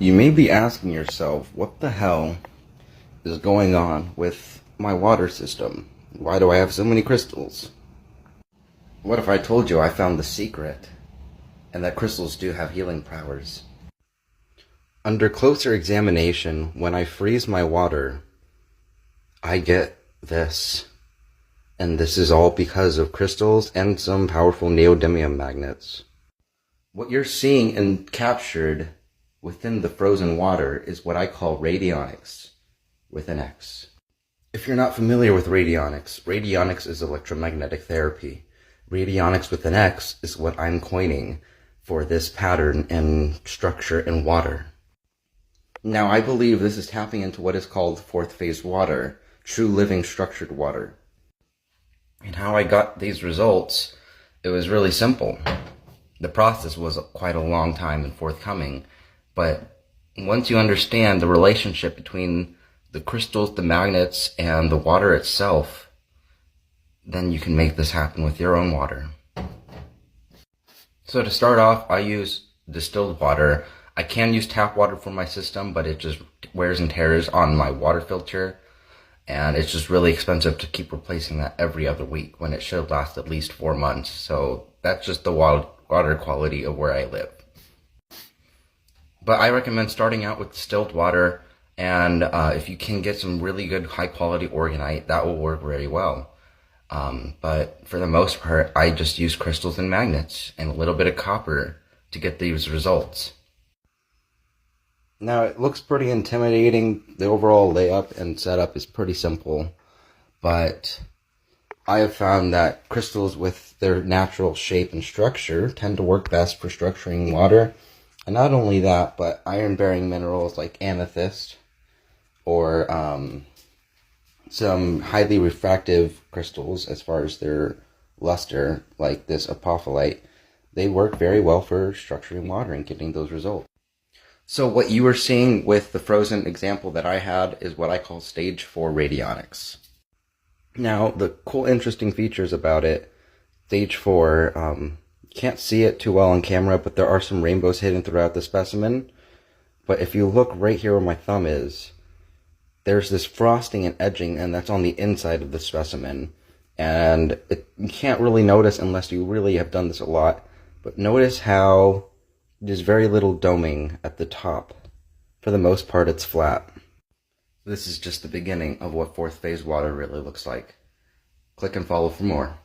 You may be asking yourself, what the hell is going on with my water system? Why do I have so many crystals? What if I told you I found the secret, and that crystals do have healing powers? Under closer examination, when I freeze my water, I get this. And this is all because of crystals and some powerful neodymium magnets. What you're seeing and captured within the frozen water is what I call radionics, with an X. If you're not familiar with radionics, radionics is electromagnetic therapy. Radionics with an X is what I'm coining for this pattern and structure in water. Now, I believe this is tapping into what is called fourth phase water, true living structured water. And how I got these results, it was really simple. The process was quite a long time and forthcoming, but once you understand the relationship between the crystals, the magnets, and the water itself, then you can make this happen with your own water. So to start off, I use distilled water. I can use tap water for my system, but it just wears and tears on my water filter. And it's just really expensive to keep replacing that every other week when it should last at least 4 months. So that's just the water quality of where I live. But I recommend starting out with distilled water, and if you can get some really good high quality orgonite, that will work very well. But for the most part, I just use crystals and magnets and a little bit of copper to get these results. Now, it looks pretty intimidating. The overall layup and setup is pretty simple, but I have found that crystals with their natural shape and structure tend to work best for structuring water. And not only that, but iron-bearing minerals like amethyst or some highly refractive crystals as far as their luster, like this apophyllite, they work very well for structuring water and getting those results. So what you were seeing with the frozen example that I had is what I call stage 4 radionics. Now, the cool, interesting features about it, stage 4, you can't see it too well on camera, but there are some rainbows hidden throughout the specimen. But if you look right here where my thumb is, there's this frosting and edging, and that's on the inside of the specimen. And you can't really notice unless you really have done this a lot, but notice how there's very little doming at the top. For the most part, it's flat. This is just the beginning of what fourth phase water really looks like. Click and follow for more.